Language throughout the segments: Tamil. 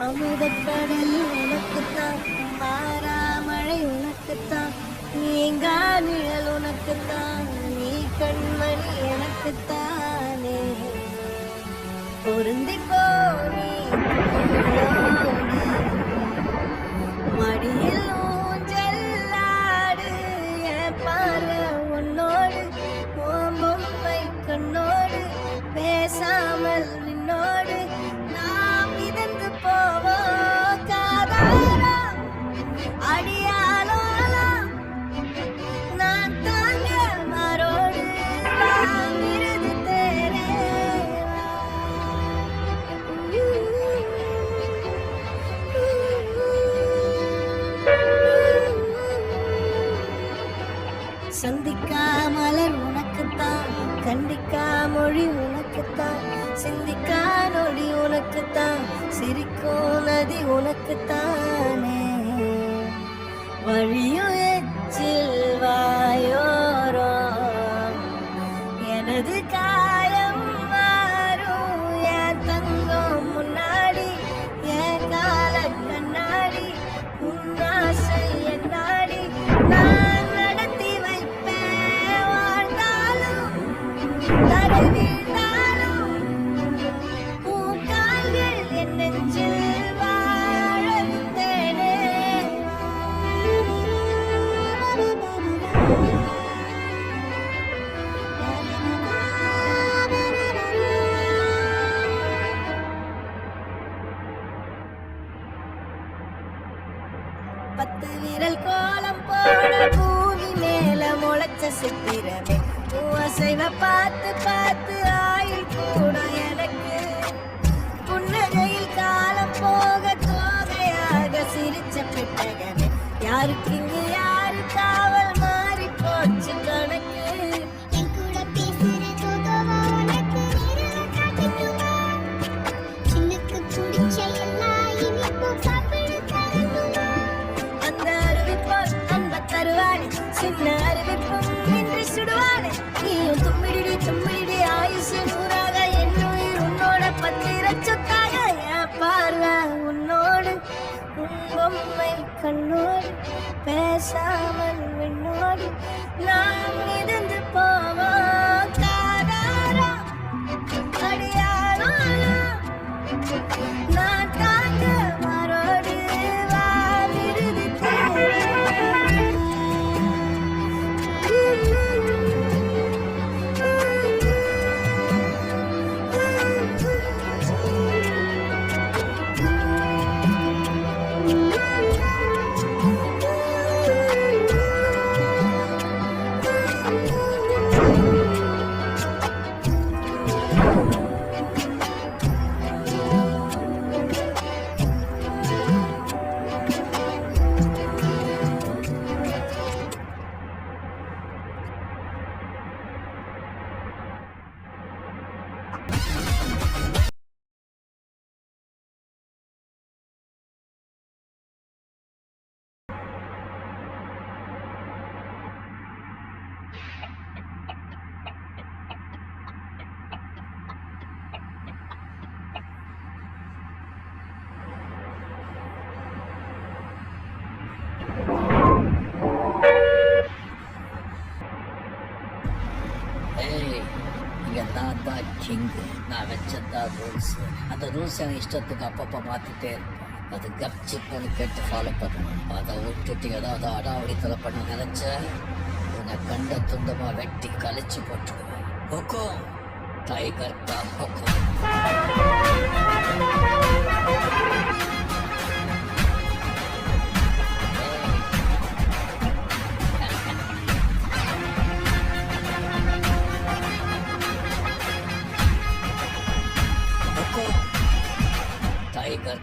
அமுதக்கடல் உனக்குத்தான், மாறாமழை உனக்குத்தான், நீங்கா நிழல் உனக்குத்தான், நீ கண்மணி எனக்குத்தானே. பொருந்திப்போ நீ மடியில் ஊஞ்சல்லாடு, என் பார்வை உன்னோடு, பொம்மை கண்ணோடு, பேசாமல் நின்னோடு நாம் மிதந்து போவோம் காதாரா அடியாலோலாம். நான் தாங்க மாரோடு விருது தேரே. சந்திக்கா மலர் உனக்குத்தான், கண்டிக்கா மொழி உனக்குத்தான், சிந்திக்கா நொடி உனக்குத்தான், சிரிக்கும் நதி உனக்குத்தானே. வழியும் எச்சில் வாயோரோ எனது காயம் மாறும், என் தங்கம் முன்னாடி, என் கால கண்ணாடி, உன்னாசை என்னாடி நான் நடத்தி வைப்பேன். வாழ்ந்தாலும் தடை வீழ்ந்தாலும் உன் கால்கள் என் நெஞ்சில் வாழ வைத்தேனே. பத்து விரல் கோலம் போட பூமி மேல முளைச்ச சித்திரமே, அசைவ பார்த்து பார்த்து ஆயுள் கூட எனக்கு. புன்னகையில் காலம் போக தோகையாக சிரிச்ச பெட்டகமே, யாருக்கு இங்கு யாரு காவல் மாறி போச்சு கணக்கு. அந்த அறிவிப்போல் அன்ப தருவாளே, சின்ன அறிவிப்பும் இன்று சுடுவாளே. நீயும் தும்மிடி தும்மிடி ஆயுசு நூறாக, என் உயிர் உன்னோட பத்திர சொத்தாக, என் பார்வை உன்னோடு கண்ணோடு பேசாமல் விண்ணோடு நாம் மிதந்து போவோம் காதாரா அடியாரா நான் காக்க மரோடு வாவிருது நான் தான் கிங்கு, நான் வச்சதான் ரூல்ஸ். அந்த ரூல்ஸ் எனக்கு இஷ்டத்துக்கு அப்பப்போ மாற்றிட்டே இருப்பேன். அது கப்சிப்புன்னு கேட்டு ஃபாலோ பண்ணணும். அதை விட்டுட்டு ஏதாவது அடாவடித்தலை பண்ண நினைச்ச உன்னை கண்ட துண்டமாக வெட்டி கழிச்சு போட்டுடுவேன். ஹொக்கம் டைகர் கா ஹொக்கம். टाइगर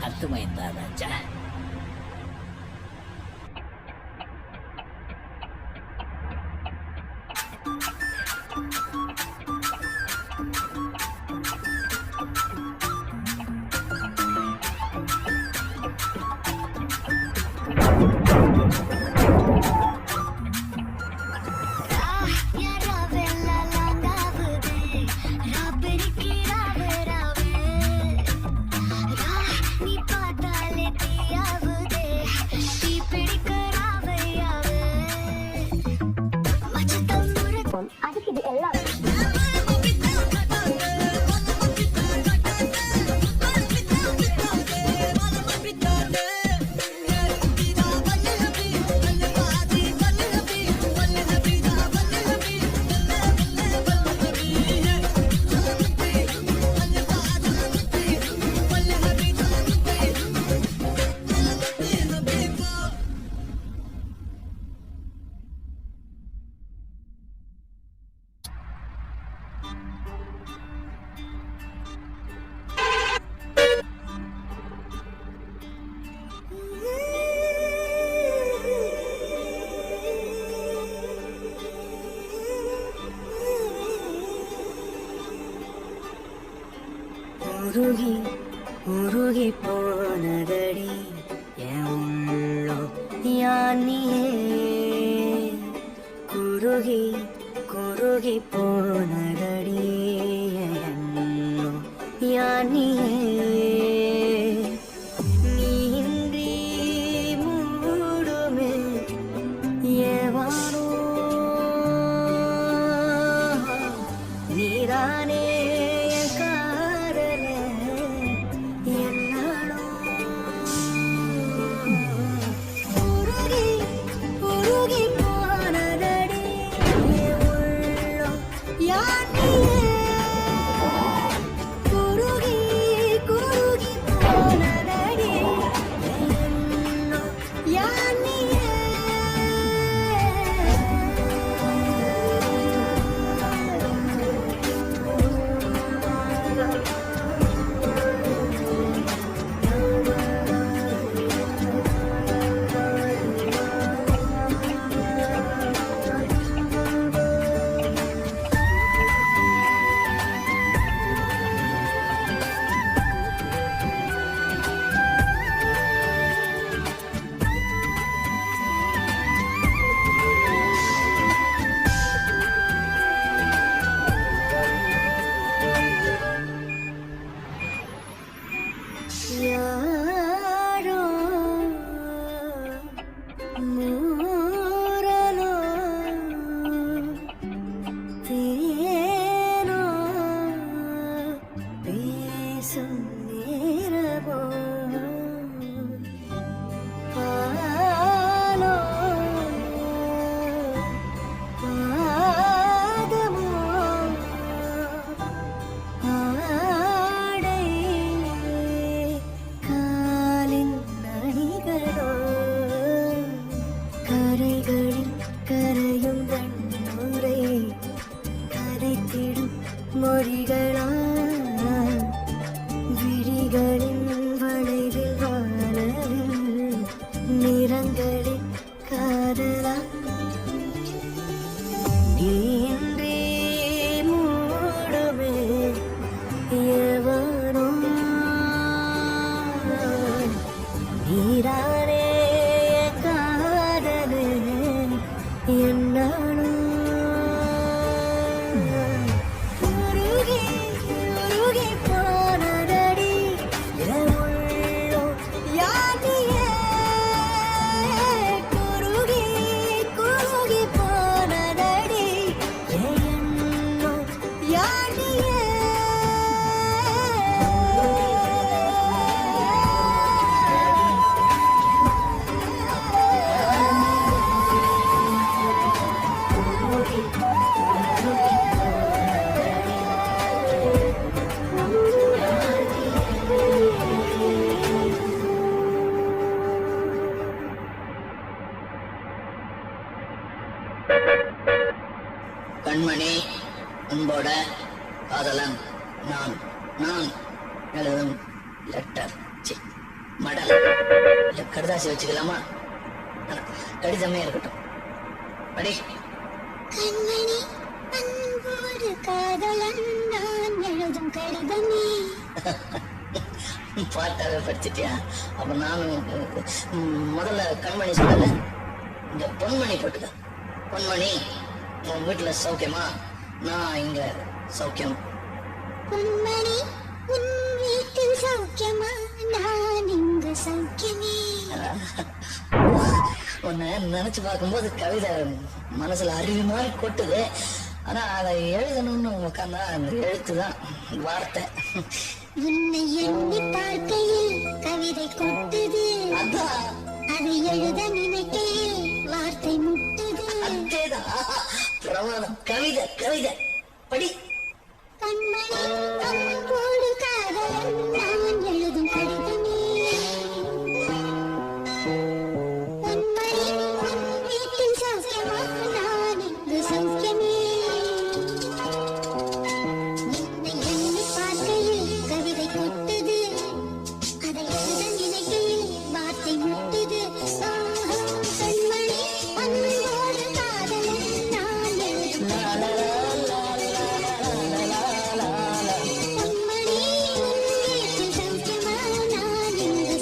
అర్థమైందా రాజా? Ya Rabbi la la la உருகி உருகி போனதடி என் உள்ளோ யானியே குருகி குருகி போனதடி என்னோ யானியே நீன்றி மூடுமே ஏவானோ நீதானே மொழிகளா விழிகளின் வளைவில் வானவில் நிறங்களின் காதலா நீன்றி மூடுமே எவனோ நீரானே காதலே என்னானோ கண்மணி உன்போட காதலன் நான் நான் எழுதும் லெட்டர் மடல் கடுதாசி வச்சுக்கலாமா? கடிதமே இருக்கட்டும். படி. கண்மணி அன்போடு காதலன் நான் எழுதும் கடிதமே. பாட்டாவே படிச்சிட்டியா? அப்ப நானும் முதல்ல கண்மணி சொல்லல, இங்க பொன்மணி போட்டுக்க. பொன்மணி, உன் வீட்டுல சௌக்கியமா? நான் இங்க சௌக்கியம். பொன்மணி, உன் வீட்டில் சௌக்கியமா? நான் இங்க சௌக்கியமே. உன்னை நினைச்சு பார்க்கும்போது கவிதை மனசுல அருவி மாதிரி கொட்டுது. ஆனா அதை எழுதணும்னு உட்காந்தா அந்த எழுத்து தான் வார்த்தை. உன்னை எண்ணி பார்க்கையில் கவிதை கொட்டுது, அதான் அதை எழுத நினைக்கையில் வார்த்தை முட்டுது. அதேதான் பிரமாதம். கவிதை கவிதை படி. கண்மணி அன்போடு காதலன் நான் எழுதும் கடிதமே, பொன்மணி உன் வீட்டில் சௌக்கியமா நான் இங்கு சௌக்கியமே. உன்னை எண்ணி பார்க்கையில் கவிதை கொட்டுது, அதை எழுத நினைக்கையில் வார்த்தை முட்டுது. கண்மணி அன்போடு காதலன் நான் எழுதும் பொன்மணி உன் வீட்டில் சௌக்கியமா நான் இங்கு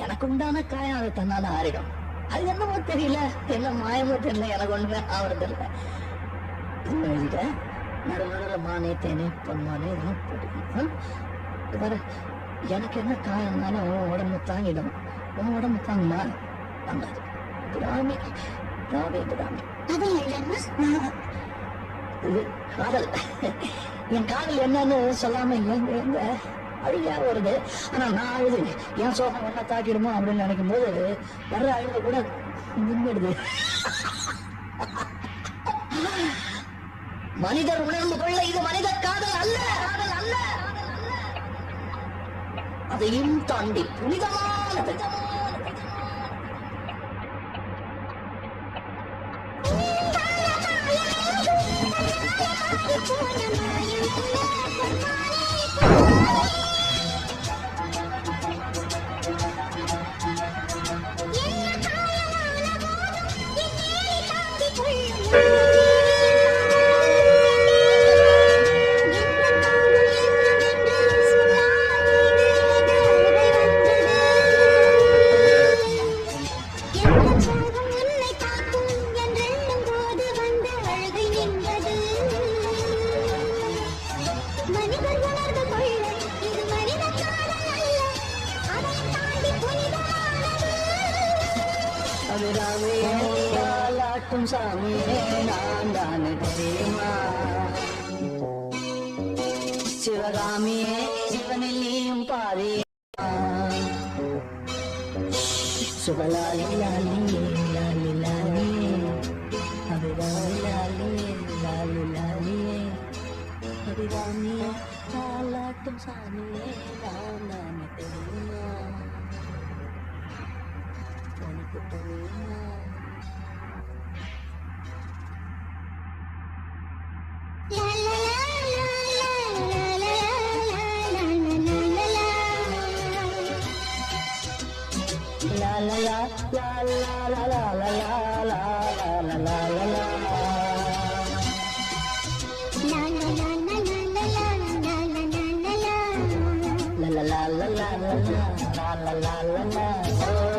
எனக்கு உண்டான காயம் அது தன்னால ஆறிடும். அது என்னமோ தெரியல, என்ன மாயமோ தெரியல, எனக்கு ஒண்ணுமே ஆவறது இல்லை. எழுதிட்ட நடுநடுல மானே தேனே பொன்மானே இதெல்லாம் போட்டுக்கணும். பாரு, எனக்கு என்ன காயம்னாலும் உன் உடம்பு தாங்கிடும். உன் உடம்பு தாங்குமா? தாங்காது. பிராமி பிராமி பிராமி அதை எழுதணும். இது காதல். என் காதல் என்னன்னு சொல்லாம எங்க எங்க அழுகையா வருது. ஆனா நான் அழுது என் சோகம் என்ன தாக்கிடுமோ அப்படின்னு நினைக்கும் போது வர்ற அழுக கூட நின்றுடுது. மனிதர் உணர்ந்து கொள்ள இது மனித காதல் அல்ல, காதல் அல்ல, அதையும் தாண்டி புனிதமானது. அபிராமியாலாட்டும் சாமியே நான் தானே தெரியுமா? சிவகாமியே சிவனில் நீயும் பாதி. சுபலாலி லாலி லாலி லாலி அபிராமி லாலி லாலி லாலி அபிராமியே ஆலாட்டும் சாமியே நான் தானே தெரியுமா? உனக்கு தெரியுமா? La la la la la la la la la la la la la. La la la la la la la la la la la.